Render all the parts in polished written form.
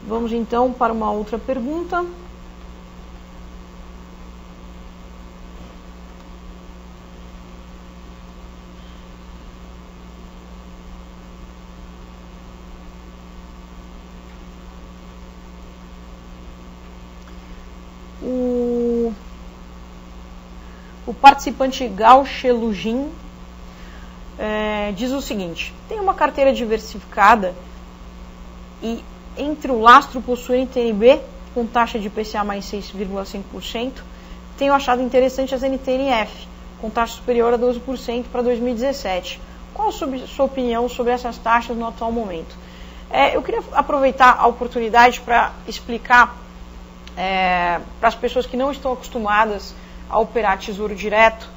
Vamos então para uma outra pergunta. O participante Gauchelugin diz o seguinte: tem uma carteira diversificada e entre o lastro possui NTN-B com taxa de IPCA mais 6,5%, tenho achado interessante as NTN-F com taxa superior a 12% para 2017. Qual a sua opinião sobre essas taxas no atual momento? Eu queria aproveitar a oportunidade para explicar para as pessoas que não estão acostumadas a operar tesouro direto,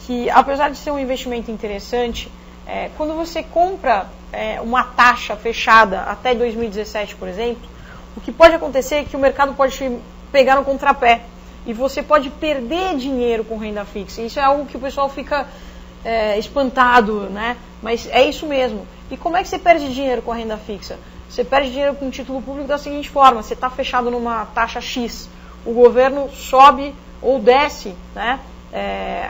que apesar de ser um investimento interessante, quando você compra uma taxa fechada até 2017, por exemplo, o que pode acontecer é que o mercado pode te pegar no contrapé e você pode perder dinheiro com renda fixa. Isso é algo que o pessoal fica espantado, né? Mas é isso mesmo. E como é que você perde dinheiro com a renda fixa? Você perde dinheiro com o título público da seguinte forma: você está fechado numa taxa X, o governo sobe ou desce, né,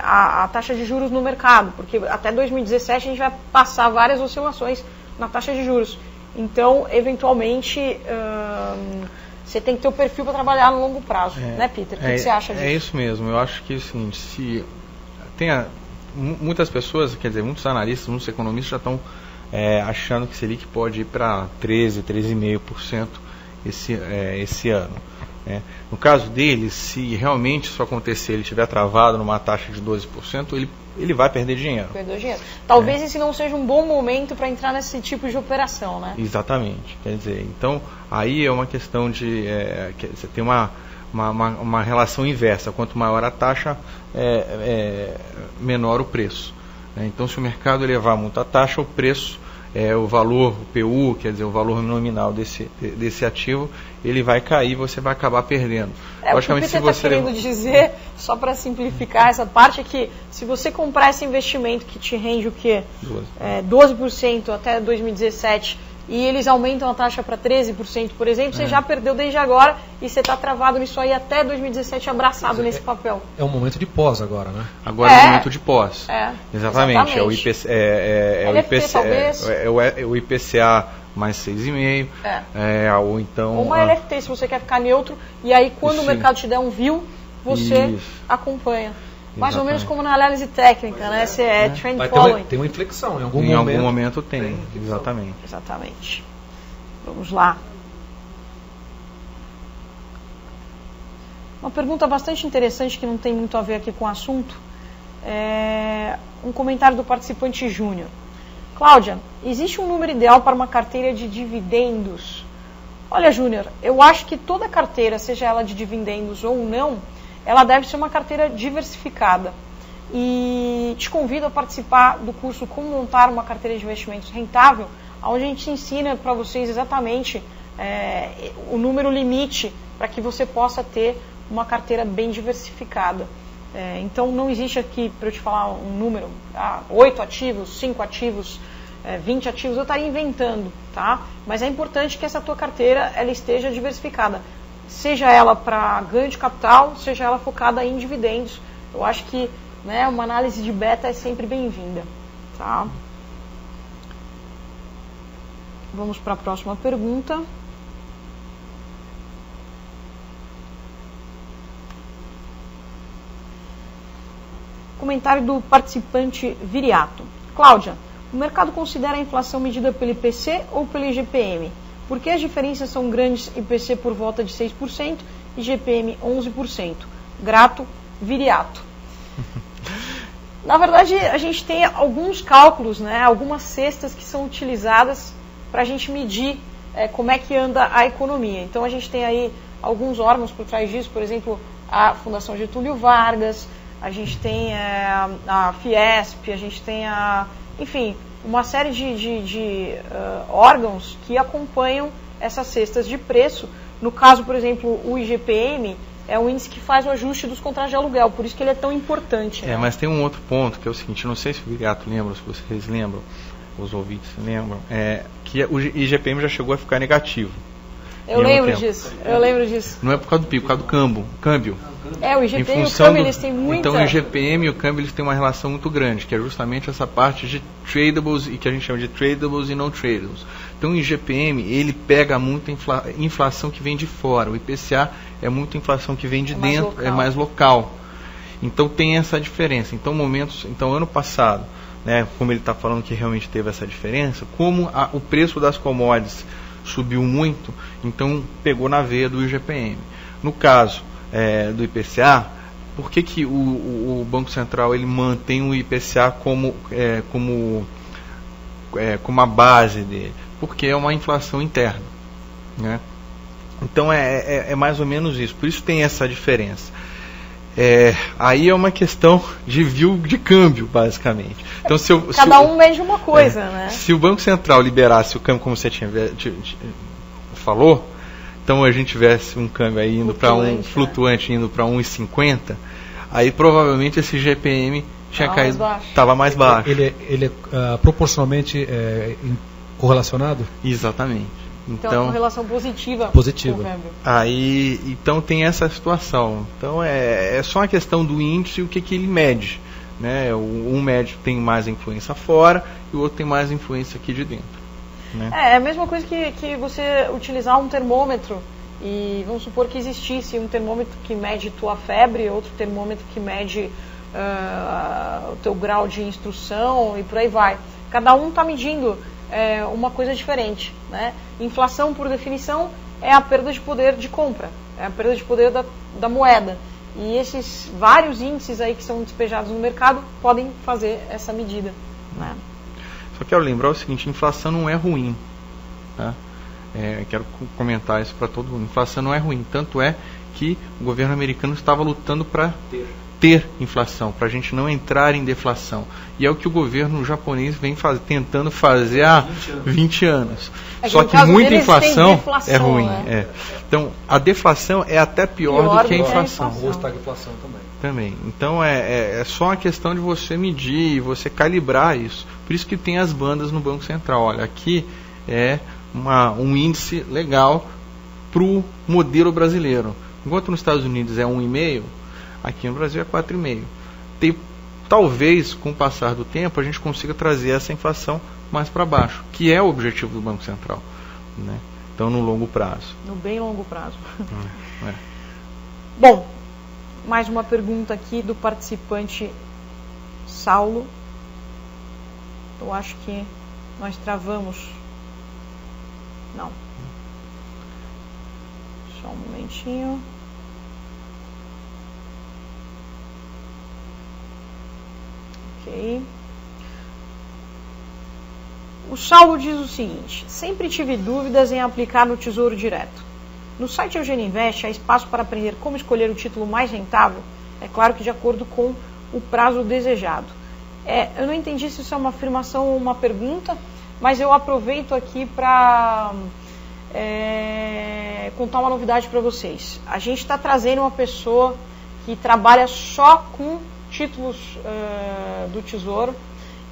a taxa de juros no mercado, porque até 2017 a gente vai passar várias oscilações na taxa de juros. Então, eventualmente, você tem que ter o perfil para trabalhar no longo prazo, né, Peter? O que você acha disso? É isso mesmo. Eu acho que, assim, se tem muitas pessoas, quer dizer, muitos analistas, muitos economistas já estão achando que Selic pode ir para 13,5% esse ano. No caso dele, se realmente isso acontecer, ele estiver travado numa taxa de 12%, ele vai perder dinheiro. Talvez esse não seja um bom momento para entrar nesse tipo de operação, né? Exatamente. Quer dizer, então aí é uma questão de você tem uma relação inversa. Quanto maior a taxa, menor o preço. Então, se o mercado elevar muito a taxa, o preço, o valor, o PU, quer dizer, o valor nominal desse ativo, ele vai cair e você vai acabar perdendo. O que você está querendo dizer, só para simplificar essa parte, é que se você comprar esse investimento que te rende o quê? 12% até 2017 e eles aumentam a taxa para 13%, por exemplo, você já perdeu desde agora e você está travado nisso aí até 2017 abraçado nesse papel. É um momento de pós agora, né? Agora é o momento de pós. Exatamente. É o IPCA mais 6,5%. Ou então... Ou uma LFT, se você quer ficar neutro, e aí quando o mercado te der um view, você acompanha. Mais ou menos como na análise técnica, né? Você trend following. Tem uma inflexão, em algum momento tem. Exatamente. Vamos lá. Uma pergunta bastante interessante que não tem muito a ver aqui com o assunto. Um comentário do participante Júnior. Cláudia, existe um número ideal para uma carteira de dividendos? Olha, Júnior, eu acho que toda carteira, seja ela de dividendos ou não, ela deve ser uma carteira diversificada. E te convido a participar do curso Como Montar uma Carteira de Investimentos Rentável, onde a gente ensina para vocês exatamente o número limite para que você possa ter uma carteira bem diversificada. Então não existe aqui, para eu te falar um número, 8 ativos, 5 ativos, 20 ativos, eu estaria inventando, tá? Mas é importante que essa tua carteira ela esteja diversificada. Seja ela para ganho de capital, seja ela focada em dividendos. Eu acho que uma análise de beta é sempre bem-vinda. Tá? Vamos para a próxima pergunta. Comentário do participante Viriato. Cláudia, o mercado considera a inflação medida pelo IPC ou pelo IGPM? Por que as diferenças são grandes, IPC por volta de 6% e GPM 11%? Grato, Viriato. Na verdade, a gente tem alguns cálculos, algumas cestas que são utilizadas para a gente medir como é que anda a economia. Então, a gente tem aí alguns órgãos por trás disso, por exemplo, a Fundação Getúlio Vargas, a gente tem a Fiesp, a gente tem enfim, uma série de órgãos que acompanham essas cestas de preço. No caso, por exemplo, o IGPM é o índice que faz o ajuste dos contratos de aluguel, por isso que ele é tão importante. Mas tem um outro ponto, que é o seguinte, não sei se o Viriato lembra, se vocês lembram, os ouvintes lembram, que o IGPM já chegou a ficar negativo. Eu lembro disso. Não é por causa do PIB, por causa do câmbio. O IGPM e o câmbio, eles têm muita... Então o IGPM e o câmbio, eles têm uma relação muito grande, que é justamente essa parte de tradables, e que a gente chama de tradables e não tradables. Então o IGPM, ele pega muita inflação que vem de fora. O IPCA é muita inflação que vem de dentro, é mais local. Então tem essa diferença. Então ano passado, né, como ele está falando que realmente teve essa diferença, como o preço das commodities subiu muito, então pegou na veia do IGPM. No caso do IPCA, por que o Banco Central ele mantém o IPCA como a base dele? Porque é uma inflação interna, né? Então é mais ou menos isso. Por isso tem essa diferença. Aí é uma questão de view de câmbio, basicamente. Então, cada um mede uma coisa, né? Se o Banco Central liberasse o câmbio, como você falou, então a gente tivesse um câmbio aí indo para flutuante indo para 1,50, aí provavelmente esse GPM tinha caído, estava mais baixo. Ele é proporcionalmente correlacionado? Exatamente. Então uma relação positiva. Com o câmbio. Aí, então tem essa situação. Então é só uma questão do índice e o que ele mede, né? Um mede tem mais influência fora e o outro tem mais influência aqui de dentro, né? É a mesma coisa que você utilizar um termômetro e vamos supor que existisse um termômetro que mede tua febre, outro termômetro que mede o teu grau de instrução e por aí vai. Cada um está medindo uma coisa diferente, né? Inflação, por definição, é a perda de poder de compra, é a perda de poder da moeda. E esses vários índices aí que são despejados no mercado podem fazer essa medida, né? Só quero lembrar o seguinte: inflação não é ruim, tá? Quero comentar isso para todo mundo. Inflação não é ruim, tanto é que o governo americano estava lutando para ter inflação, para a gente não entrar em deflação. E é o que o governo japonês vem tentando fazer há 20 anos. Só que muita inflação é ruim. Né? Então, a deflação é até pior do que a inflação. Ou estagflação também. Então, é só uma questão de você medir e você calibrar isso. Por isso que tem as bandas no Banco Central. Olha, aqui é um índice legal para o modelo brasileiro. Enquanto nos Estados Unidos é 1,5%, aqui no Brasil é 4,5%. Talvez, com o passar do tempo, a gente consiga trazer essa inflação mais para baixo, que é o objetivo do Banco Central, né? Então, no longo prazo. No bem longo prazo. Bom, mais uma pergunta aqui do participante Saulo. Eu acho que nós travamos. Não. Só um momentinho. Ok. O Saulo diz o seguinte: sempre tive dúvidas em aplicar no Tesouro Direto. No site Eugênio Invest há espaço para aprender como escolher o título mais rentável, é claro que de acordo com o prazo desejado. Eu não entendi se isso é uma afirmação ou uma pergunta, mas eu aproveito aqui para contar uma novidade para vocês. A gente está trazendo uma pessoa que trabalha só com títulos do Tesouro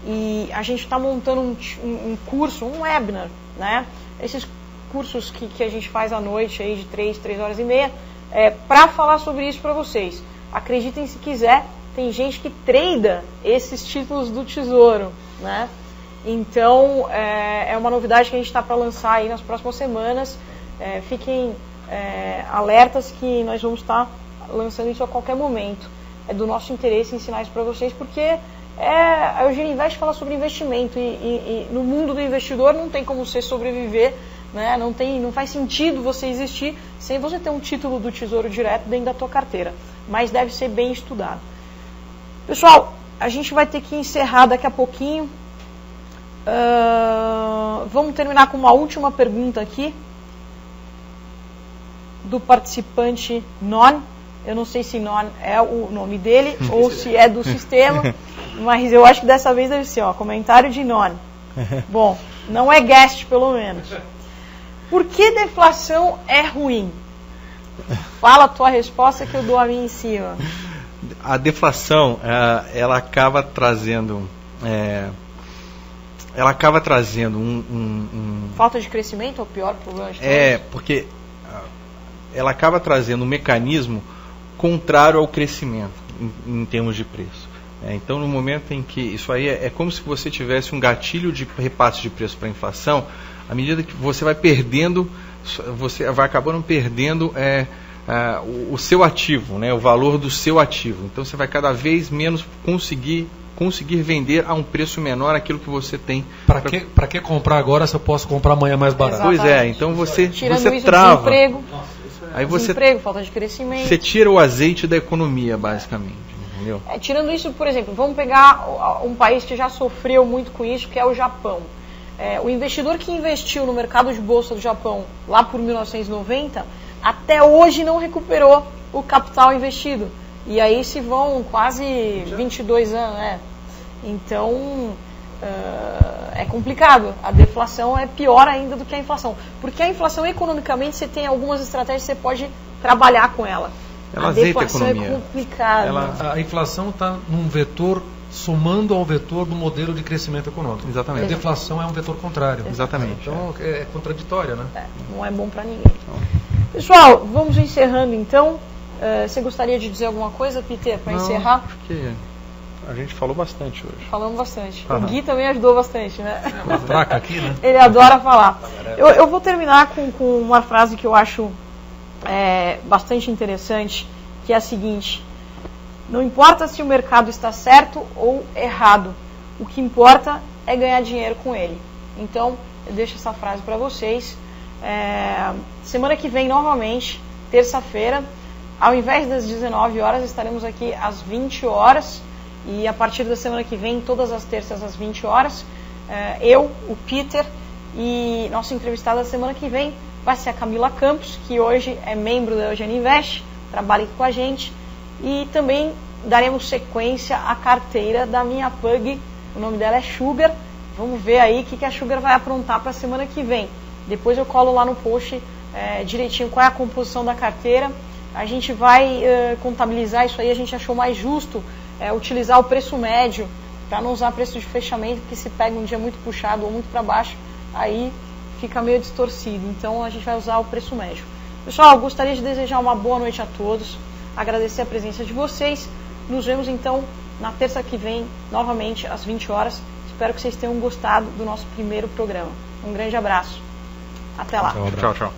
e a gente está montando um curso, um webinar, né? Esses cursos que a gente faz à noite aí de 3 horas e meia para falar sobre isso para vocês. Acreditem se quiser, tem gente que trada esses títulos do Tesouro, né? Então é uma novidade que a gente está para lançar aí nas próximas semanas. Fiquem alertas que nós vamos estar lançando isso a qualquer momento. É do nosso interesse ensinar isso para vocês, porque a Eugênio Invest fala sobre investimento e no mundo do investidor não tem como você sobreviver, né? Não faz sentido você existir sem você ter um título do Tesouro Direto dentro da tua carteira, mas deve ser bem estudado. Pessoal, a gente vai ter que encerrar daqui a pouquinho. Vamos terminar com uma última pergunta aqui do participante Non. Eu não sei se Non é o nome dele ou se é do sistema, mas eu acho que dessa vez deve ser, comentário de Non. Bom, não é guest pelo menos. Por que deflação é ruim? Fala a tua resposta que eu dou a minha em cima. A deflação, ela acaba trazendo falta de crescimento é o pior problema de todos? Porque ela acaba trazendo um mecanismo contrário ao crescimento em termos de preço. Então, no momento em que isso aí é como se você tivesse um gatilho de repasse de preço para a inflação, à medida que você vai perdendo, você vai acabando perdendo o seu ativo, né, o valor do seu ativo. Então, você vai cada vez menos conseguir vender a um preço menor aquilo que você tem. Para que comprar agora se eu posso comprar amanhã mais barato? Pois é, então você isso, trava. Aí você falta de crescimento. Você tira o azeite da economia, basicamente. Entendeu? Tirando isso, por exemplo, vamos pegar um país que já sofreu muito com isso, que é o Japão. O investidor que investiu no mercado de bolsa do Japão lá por 1990, até hoje não recuperou o capital investido. E aí se vão quase 22 anos, né? Então, é complicado. A deflação é pior ainda do que a inflação. Porque a inflação, economicamente, você tem algumas estratégias que você pode trabalhar com ela. Ela a deflação é complicada. A inflação está num vetor somando ao vetor do modelo de crescimento econômico. Exatamente. A deflação é um vetor contrário. Exatamente. Então é contraditória, né? Não é bom para ninguém. Pessoal, vamos encerrando então. Você gostaria de dizer alguma coisa, Peter, para encerrar? Acho que a gente falou bastante hoje. Falamos bastante. O Gui também ajudou bastante, né? Uma fraca aqui, né? Ele adora falar. Eu vou terminar com uma frase que eu acho bastante interessante, que é a seguinte: não importa se o mercado está certo ou errado, o que importa é ganhar dinheiro com ele. Então, eu deixo essa frase para vocês. Semana que vem, novamente, terça-feira, ao invés das 19 horas, estaremos aqui às 20 horas. E a partir da semana que vem, todas as terças às 20 horas, eu, o Peter e nosso entrevistado da semana que vem vai ser a Camila Campos, que hoje é membro da Eugênia Invest, trabalha aqui com a gente. E também daremos sequência à carteira da minha Pug, o nome dela é Sugar. Vamos ver aí o que a Sugar vai aprontar para a semana que vem. Depois eu colo lá no post direitinho qual é a composição da carteira. A gente vai contabilizar isso aí, a gente achou mais justo utilizar o preço médio, para não usar preço de fechamento, porque se pega um dia muito puxado ou muito para baixo, aí fica meio distorcido. Então a gente vai usar o preço médio. Pessoal, gostaria de desejar uma boa noite a todos, agradecer a presença de vocês. Nos vemos então na terça que vem, novamente às 20 horas. Espero que vocês tenham gostado do nosso primeiro programa. Um grande abraço. Até lá. Tchau, tchau.